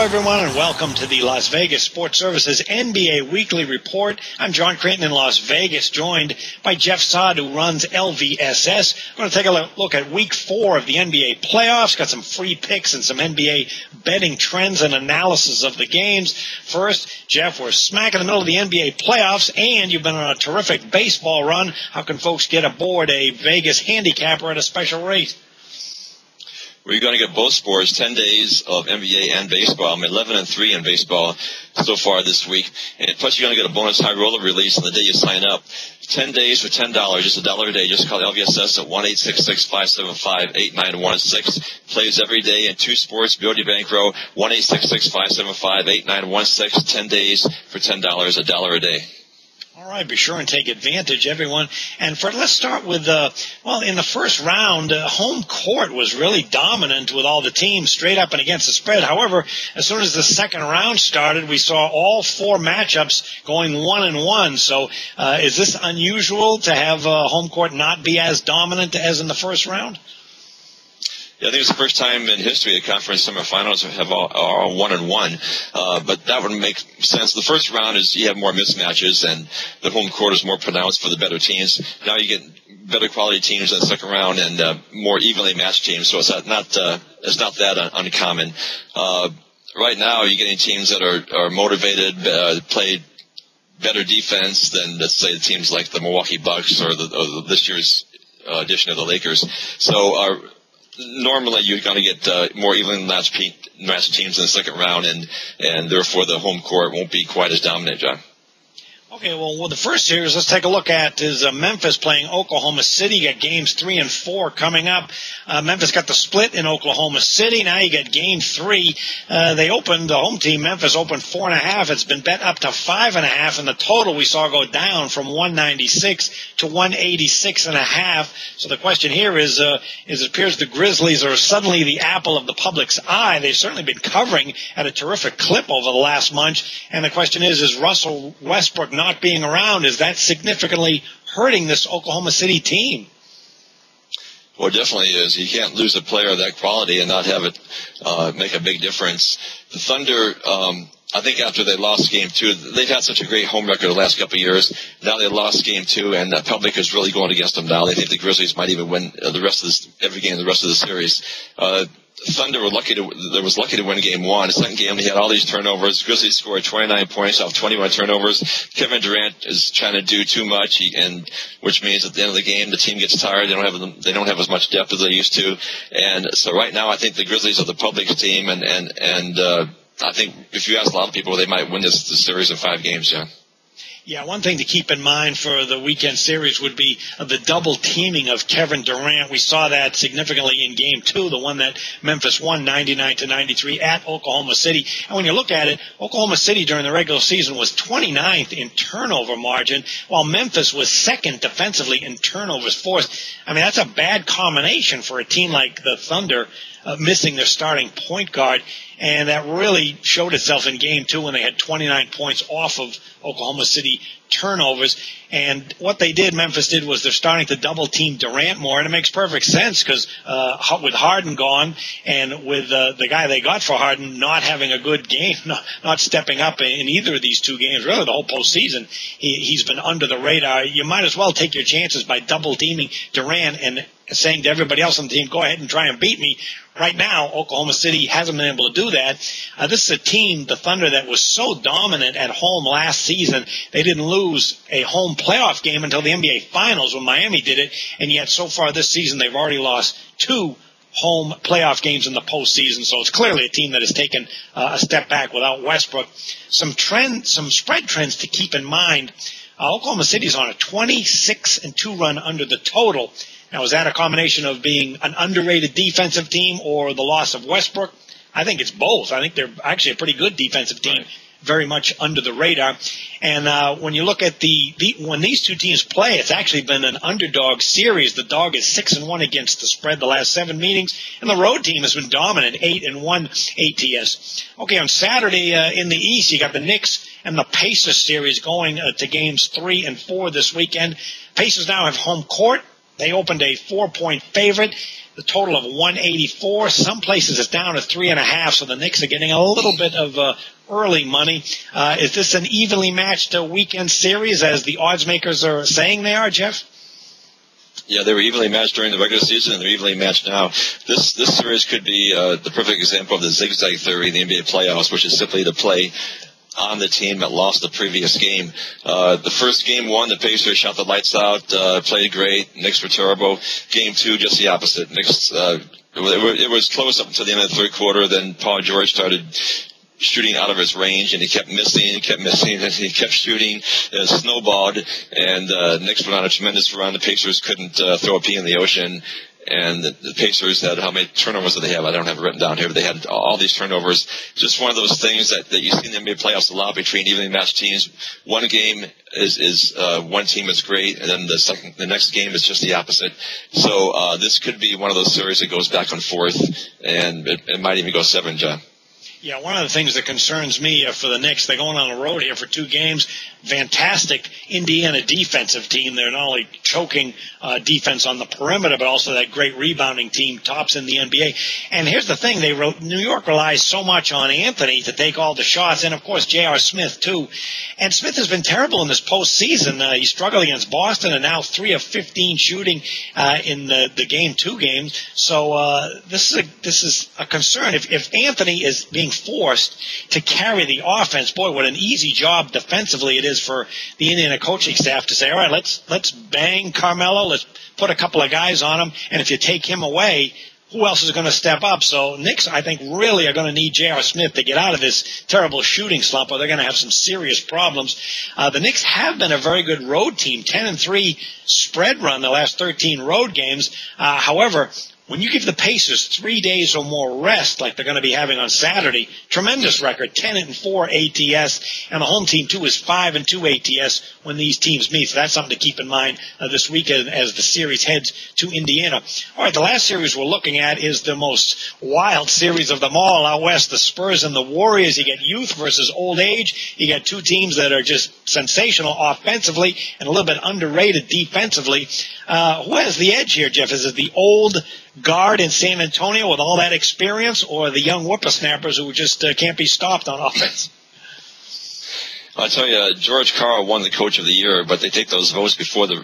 everyone, and welcome to the Las Vegas Sports Services NBA Weekly Report. I'm John Cranton in Las Vegas, joined by Jeff Saad, who runs LVSS. We're going to take a look at Week 4 of the NBA playoffs. Got some free picks and some NBA betting trends and analysis of the games. First, Jeff, we're smack in the middle of the NBA playoffs, and you've been on a terrific baseball run. How can folks get aboard a Vegas handicapper at a special rate? We're going to get both sports, 10 days of NBA and baseball. I'm 11-3 in baseball so far this week. And plus, you're going to get a bonus high roller release on the day you sign up. 10 days for $10, just $1 a day. Just call LVSS at 1-866-575-8916. Plays every day in 2 sports, Build Your Bankroll, 1-866-575-8916. 10 days for $10, $1 a day. All right, be sure and take advantage, everyone. And let's start with, in the first round, home court was really dominant with all the teams straight up and against the spread. However, as soon as the second round started, we saw all 4 matchups going 1-1. So is this unusual to have home court not be as dominant as in the first round? Yeah, I think it's the first time in history the conference semifinals have all 1-1, but that would make sense. The first round is you have more mismatches, and the home court is more pronounced for the better teams. Now you get better quality teams in the second round and more evenly matched teams, so it's not that uncommon. Right now, you're getting teams that are motivated, play better defense than, let's say, teams like the Milwaukee Bucks or this year's edition of the Lakers. So normally you're going to get more evenly matched teams in the second round, and therefore the home court won't be quite as dominant, John. Okay, well, the first series let's take a look at is Memphis playing Oklahoma City. You got games 3 and 4 coming up. Memphis got the split in Oklahoma City. Now you got game 3. The home team, Memphis, opened 4.5. It's been bet up to 5.5, and the total we saw go down from 196 to 186.5. So the question here is it appears the Grizzlies are suddenly the apple of the public's eye. They've certainly been covering at a terrific clip over the last month, and the question is Russell Westbrook not being around, is that significantly hurting this Oklahoma City team? Well, it definitely is. You can't lose a player of that quality and not have it make a big difference. The Thunder, I think after they lost Game 2, they've had such a great home record the last couple of years. Now they lost Game 2, and the public is really going against them now. They think the Grizzlies might even win every game the rest of the series. Thunder were lucky to win Game 1. The second game, they had all these turnovers. Grizzlies scored 29 points off 21 turnovers. Kevin Durant is trying to do too much, which means at the end of the game, the team gets tired. They don't have as much depth as they used to. And so right now, I think the Grizzlies are the public's team, and I think if you ask a lot of people, they might win this series in 5 games, John. Yeah, one thing to keep in mind for the weekend series would be the double teaming of Kevin Durant. We saw that significantly in Game 2, the one that Memphis won 99-93 at Oklahoma City. And when you look at it, Oklahoma City during the regular season was 29th in turnover margin, while Memphis was second defensively in turnovers forced. I mean, that's a bad combination for a team like the Thunder, missing their starting point guard, and that really showed itself in Game 2 when they had 29 points off of Oklahoma City turnovers. And what they did, Memphis did, was they're starting to double-team Durant more, and it makes perfect sense because with Harden gone and with the guy they got for Harden not having a good game, not stepping up in either of these 2 games, really the whole postseason, he's been under the radar. You might as well take your chances by double-teaming Durant and saying to everybody else on the team, go ahead and try and beat me. Right now, Oklahoma City hasn't been able to do that. This is a team, the Thunder, that was so dominant at home last season. They didn't lose a home playoff game until the NBA Finals when Miami did it, and yet so far this season they've already lost 2 home playoff games in the postseason. So it's clearly a team that has taken a step back without Westbrook. Some spread trends to keep in mind. Oklahoma City's on a 26-2 run under the total. Now, is that a combination of being an underrated defensive team or the loss of Westbrook? I think it's both. I think they're actually a pretty good defensive team, right, very much under the radar. And when you look at when these 2 teams play, it's actually been an underdog series. The dog is 6-1 against the spread the last 7 meetings, and the road team has been dominant, 8-1 ATS. Okay, on Saturday in the East, you got the Knicks and the Pacers series going to games 3 and 4 this weekend. Pacers now have home court. They opened a 4-point favorite, the total of 184. Some places it's down to 3.5, so the Knicks are getting a little bit of early money. Is this an evenly matched weekend series, as the odds makers are saying they are, Jeff? Yeah, they were evenly matched during the regular season, and they're evenly matched now. This series could be the perfect example of the zigzag theory in the NBA playoffs, which is simply to play on the team that lost the previous game. The first game one, the Pacers shot the lights out, played great. Knicks were terrible. Game two, just the opposite. Knicks, it was close up until the end of the third quarter. Then Paul George started shooting out of his range, and he kept missing, and he kept shooting. It snowballed, and Knicks went on a tremendous run. The Pacers couldn't throw a pea in the ocean. And the Pacers had, how many turnovers did they have? I don't have it written down here, but they had all these turnovers. Just one of those things that you see in the NBA playoffs a lot between evenly matched teams. One game is one team is great, and then the next game is just the opposite. So this could be one of those series that goes back and forth, and it might even go 7, John. Yeah, one of the things that concerns me for the Knicks, they're going on the road here for 2 games. Fantastic Indiana defensive team. They're not only choking defense on the perimeter, but also that great rebounding team, tops in the NBA. And here's the thing, New York relies so much on Anthony to take all the shots, and of course J.R. Smith too. And Smith has been terrible in this postseason. He struggled against Boston, and now 3 of 15 shooting in the game 2 games. So this is a concern. If Anthony is being forced to carry the offense, boy, what an easy job defensively it is for the Indiana coaching staff to say, all right, let's bang Carmelo, let's put a couple of guys on him, and if you take him away, who else is going to step up? So Knicks, I think, really are going to need J.R. Smith to get out of this terrible shooting slump, or they're going to have some serious problems. The Knicks have been a very good road team, 10-3 spread run the last 13 road games. However, when you give the Pacers 3 days or more rest, like they're going to be having on Saturday, tremendous record, 10-4 ATS, and the home team too is 5-2 ATS when these teams meet. So that's something to keep in mind this weekend as the series heads to Indiana. All right, the last series we're looking at is the most wild series of them all out west, the Spurs and the Warriors. You get youth versus old age. You get 2 teams that are just sensational offensively and a little bit underrated defensively. Who has the edge here, Jeff? Is it the old guard in San Antonio with all that experience, or the young whippersnappers who just can't be stopped on offense? I'll tell you, George Karl won the Coach of the Year, but they take those votes before the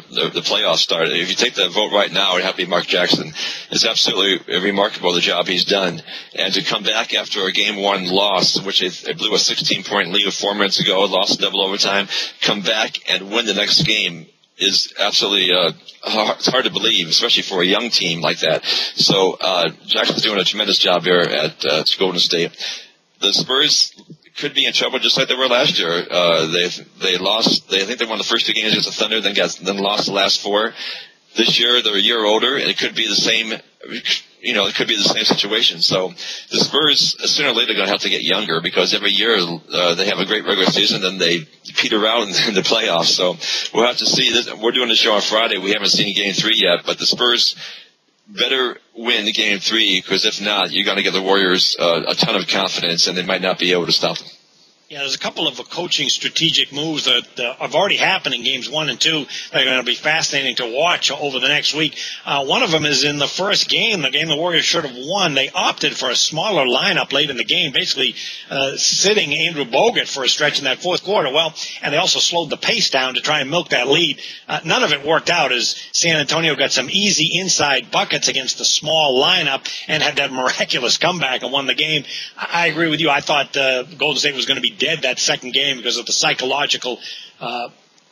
playoffs started. If you take that vote right now, it would have to be Mark Jackson. It's absolutely remarkable, the job he's done. And to come back after a Game 1 loss, which they blew a 16-point lead 4 minutes ago, lost double overtime, come back and win the next game is absolutely it's hard to believe, especially for a young team like that. So Jackson's doing a tremendous job here at Golden State. The Spurs could be in trouble just like they were last year. They lost. I think they won the first 2 games against the Thunder, then lost the last 4. This year they're a year older, and it could be the same. It could be the same situation. So the Spurs, sooner or later, are going to have to get younger, because every year they have a great regular season, then they peter out in the playoffs. So we'll have to see. We're doing the show on Friday. We haven't seen Game 3 yet, but the Spurs better win Game 3, because if not, you're going to give the Warriors a ton of confidence, and they might not be able to stop them. Yeah, there's a couple of coaching strategic moves that have already happened in games 1 and 2 that are going to be fascinating to watch over the next week. One of them is in the first game, the game the Warriors should have won. They opted for a smaller lineup late in the game, basically sitting Andrew Bogut for a stretch in that fourth quarter. Well, and they also slowed the pace down to try and milk that lead. None of it worked out, as San Antonio got some easy inside buckets against the small lineup and had that miraculous comeback and won the game. I agree with you. I thought Golden State was going to be dead that second game because of the psychological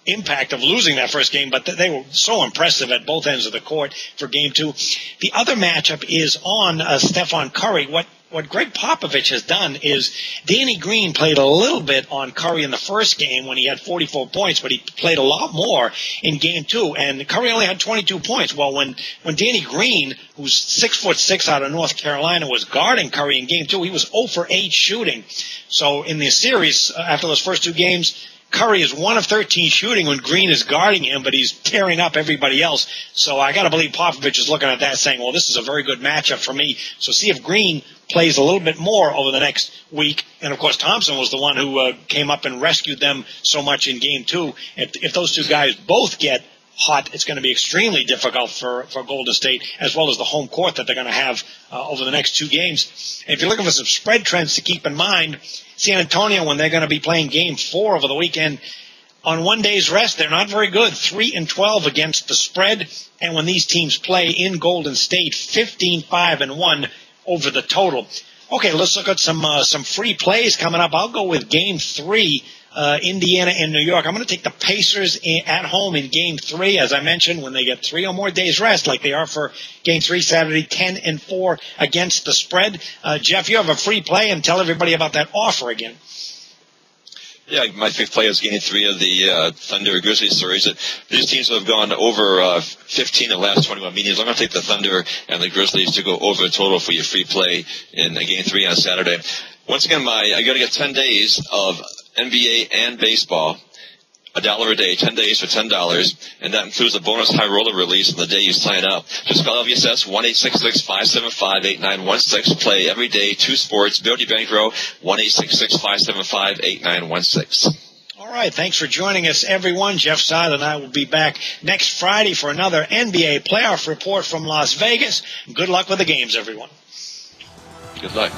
impact of losing that first game, but they were so impressive at both ends of the court for Game 2. The other matchup is on Stephon Curry. What Greg Popovich has done is Danny Green played a little bit on Curry in the first game when he had 44 points, but he played a lot more in Game 2, and Curry only had 22 points. Well, when Danny Green, who's 6'6" out of North Carolina, was guarding Curry in Game 2, he was 0 for 8 shooting. So in the series, after those first 2 games, Curry is 1 of 13 shooting when Green is guarding him, but he's tearing up everybody else. So I got to believe Popovich is looking at that saying, well, this is a very good matchup for me. So see if Green plays a little bit more over the next week. And, of course, Thompson was the one who came up and rescued them so much in Game 2. If those 2 guys both get hot, it's going to be extremely difficult for Golden State, as well as the home court that they're going to have over the next 2 games. And if you're looking for some spread trends to keep in mind, San Antonio, when they're going to be playing Game 4 over the weekend, on 1 day's rest, they're not very good. 3-12 against the spread. And when these teams play in Golden State, 15-5-1 over the total. Okay, let's look at some free plays coming up. I'll go with Game 3, Indiana and New York. I'm going to take the Pacers at home in Game 3. As I mentioned, when they get 3 or more days rest, like they are for Game 3 Saturday, 10-4 against the spread. Jeff, you have a free play, and tell everybody about that offer again. Yeah, my fifth play is Game 3 of the Thunder Grizzlies series. These teams have gone over 15 in the last 21 meetings. I'm going to take the Thunder and the Grizzlies to go over a total for your free play in Game 3 on Saturday. Once again, I got to get 10 days of NBA and baseball, $1 a day, 10 days for $10, and that includes a bonus high roller release on the day you sign up. Just call LVSS 1-866-575-8916. Play every day, 2 sports. Build your bankroll, 1-866-575-8916. All right, thanks for joining us, everyone. Jeff Saad and I will be back next Friday for another NBA playoff report from Las Vegas. Good luck with the games, everyone. Good luck.